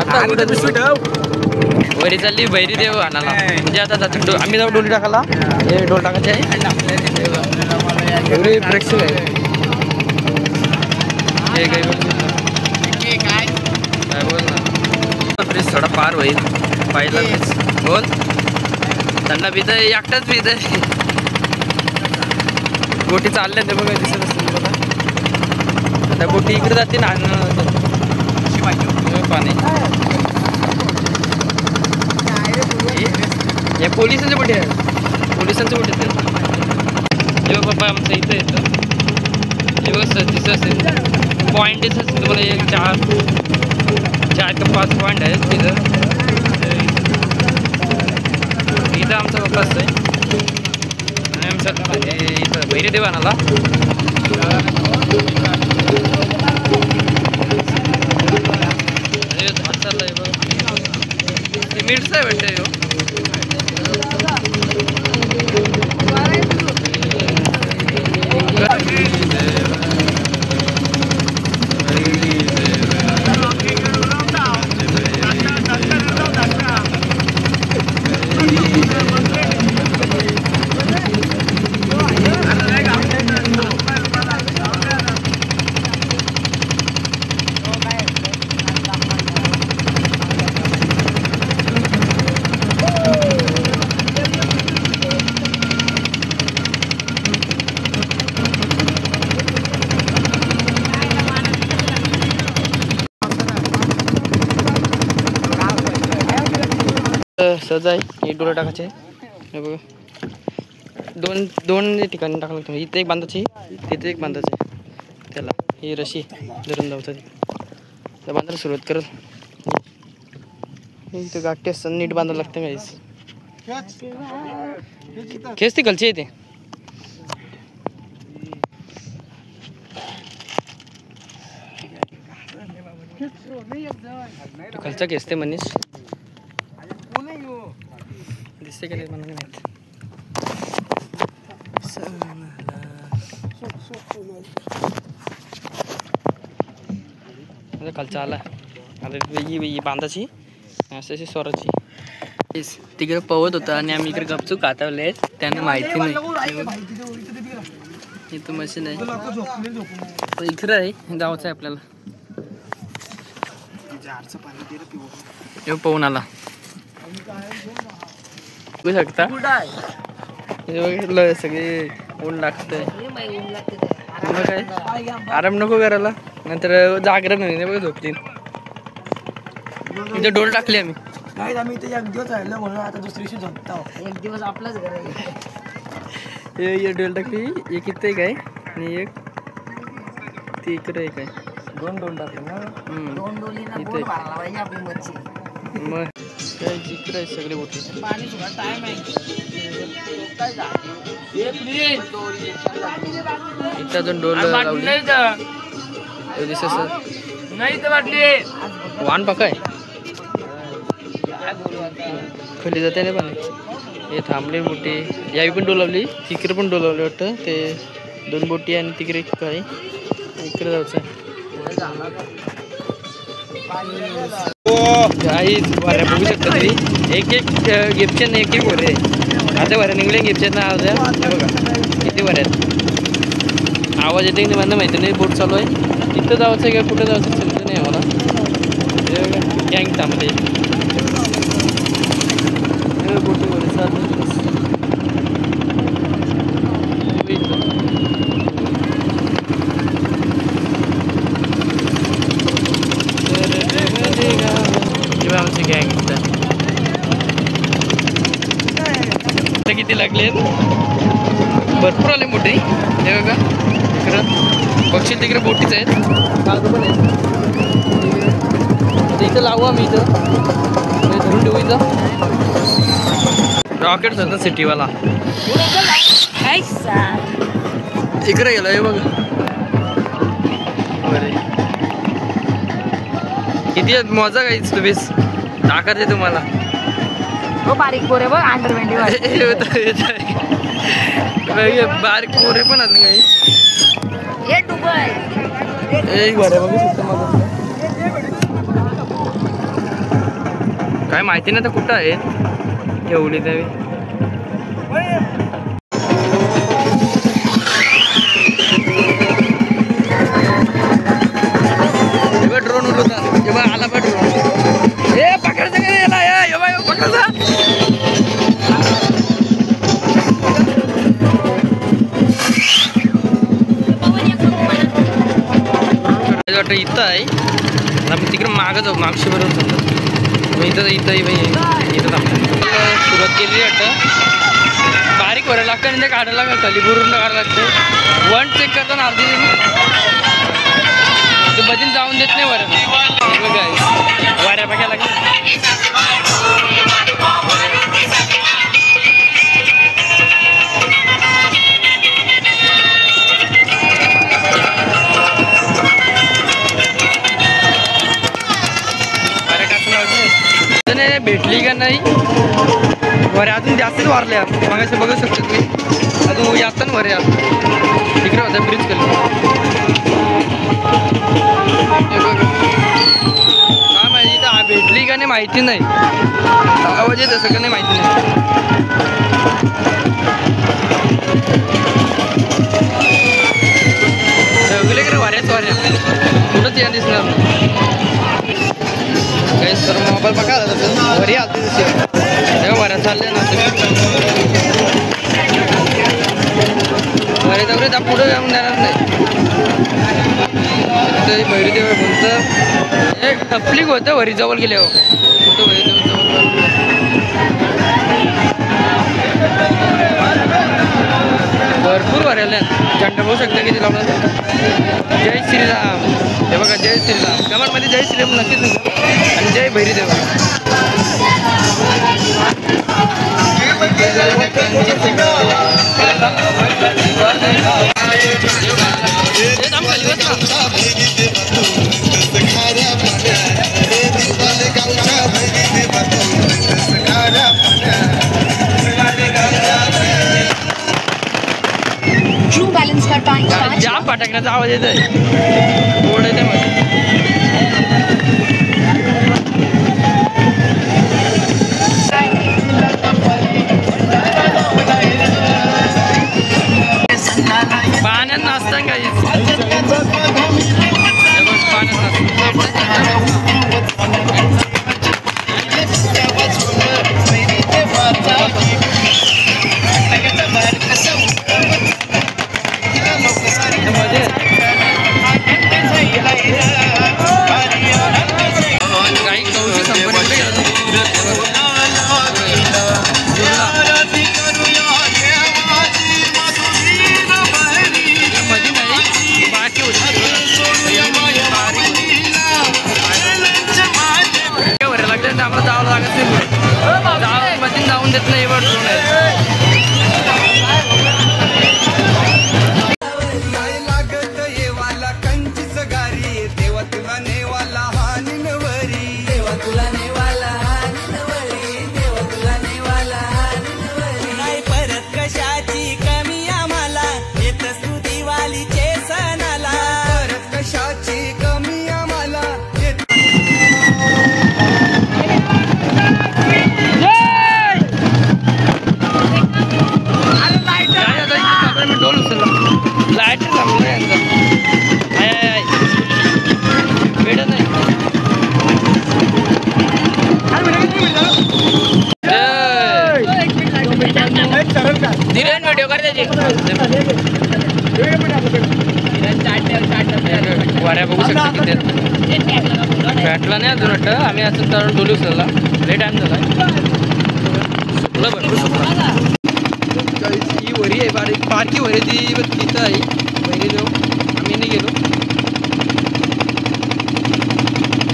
आता वरी चालली बैरी देव आणाला म्हणजे आता जातो आम्ही जाऊ डोली टाकायला हे डोल टाकायचे आहे एवढे प्रेक्षक आहे हे काय बोल ना फ्रीज थोडा पार होईल पाहिला बोल त्यांना पित आहे एकटाच पित आहे बोटी चालल्या ते बघा दिसत असतील बघा त्या बोटी इकडे जाते ना पाणी हे पोलिसांच्या बोटी आहेत पोलिसांच्या बोटी आहेत हे बाबा आमचं इथं येतं हे बघ सर दिसत असेल पॉईंट दिसत असेल तुम्हाला एक 4 का 5 पॉईंट आहेत तिथं इथं आमचा बाप्पा असतं आणि आमचं इथं भैरी देवानाला चाललंय बघ मिरचा आहे वाटतं ह्यो सहज आहे एक डोला टाकायचे हे बघा दोन ठिकाणी टाकलं लागतं इथे एक बांधायची तिथे एक बांधायची त्याला ही रशी धरून जाऊचं त्या बांधायला सुरुवात करत इथं गाठी असताना नीट बांधावं लागतं गाईस खेच ती कलची येते खालचा खेचते मनीष दिसते का नाही मला नाही माहित खालचा आला आता ही बांधाची अशी स्वराची तिकडे पवत होता आणि आम्ही इकडे गपचूक कातावले त्यांना माहिती नाही इथं मशीन आहे इकडं आहे जायचं आहे आपल्याला पाहून आला बघू शकता बघितलं सगळे ऊन लागतंय मग काय आराम नको करायला नंतर जागरण नाही बघा झोपतील इथे डोल टाकले आम्ही इथे एक दिवस राहिलं म्हणून आता दुसरी दिवशी झोपतो एक दिवस आपलाच घर आहे हे डोल टाकली एक इथे काय आणि एक ती इकडे एक आहे 2 डोल टाकले ना 2 डोलीना बोट भरायला पाहिजे आपली मच्छी मग काय जिकडे आहे सगळे बोटी पाणी थोडा टाइम आहे इथं अजून डोल लावली दिसत नाही तर वाटली वाण पकाय खाली जाते ना पाणी हे थांबले बोटी यावी पण डोलावली तिकडे पण डोलावली वाटतं ते 2 बोटी आणि तिकडे काय इकडे जायचं काही वाऱ्या बघू शकता तुम्ही एक गेपचे एक वरे आता वाऱ्या निघले गेपचे ना आवाज बघा किती वाऱ्यात आवाज येते की मला माहिती नाही बोट चालू आहे इथं जायचं आहे का कुठं जायचं समजत नाही आम्हाला गँग थांबले बोटी वरे आमची गँग किती लागले भरपूर आले मोठे हे बघा इकडं बघशील तिकडे बोटीच आहेत कागद पण आहेत इथं लावू आम्ही इथं धरून ठेवू इथं रॉकेट होतं सिटीवाला इकडे गेला हे बघा बरे किती मजा काहीच तुम्ही दाखवते तुम्हाला हो बारीक पोरे बघ अंडरवेंडी बारीक पोरे पण आहेत काही हे दुबई एक बरं बघू शकतो मला काय माहिती नाही तर कुठं आहे ठेवली तरी ड्रोन उडवता जेव्हा आला पण ड्रोन हे पकडायचं का याला पकडायचा वाटतं इथं आहे आम्ही तिकडे मागं जाऊ मागशी बरोबर समजा मग इथं इथं सुरुवात केली वाटतं बारीक वरायला लागतं आणि ते काढायला लागतं खाली बुरून काढायला लागतं वन चेक करताना अर्धी ते बजीन जाऊन देत नाही वरायला काय वाऱ्या बघायला लागतं भेटली का नाही वऱ्या अजून जास्तच वारल्या मग असे बघू शकतो तुम्ही अजून जास्त ना वऱ्या तिकडे होत्या ब्रिज केलं काय माहिती तर भेटली का नाही माहिती नाही आवाज येत असं का नाही माहिती नाही सगळे कडे वाऱ्याच वाऱ्या कुठंच या दिसणार काही सर मोबाईल बघा वरी आलते तसे तेव्हा वऱ्या चालल्या ना वरे तेवढे त्या पुढं जाऊन देणार नाही भैरी देव कोणतं एक टपलिक होतं वरी जवळ गेल्यावर कुठं वरी जवळ भरपूर वऱ्याला झंडा बघू शकता किती लावणार जय श्रीराम हे बघा जय श्रीराम कमरमध्ये जय श्रीराम नक्कीच आणि जय भैरीदेव जाम फटाकण्याचा आवाज येत आहे गोड आहे त्यामध्ये पाण्यात नाचता काही जाऊन देत नाही व्हिडिओ कर त्याची वाऱ्या बघू शकता किती भेटला नाही अजून वाटतं आम्ही असं तर डोलू उचलला लय टाइम झाला सुकलं भरपूर सुकला ही वरी आहे बारीक बारकी वरी ती तिथं आहे वरी देऊ आम्ही नाही गेलो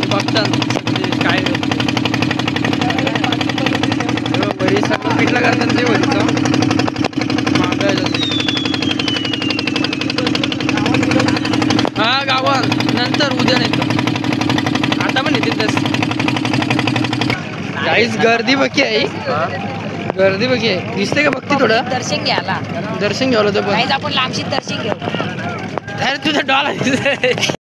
बघतात काय वरी सगळं पिठलं करतात ते वरीचं हा गावात नंतर उद्या नाही आता पण येते तस काहीच गर्दी बाकी आहे गर्दी बघी दिसते का बघते थोडं दर्शन घ्यायला दर्शन घ्यावं होतं पण आपण लांबशी दर्शन घेऊ अरे तुझा डॉल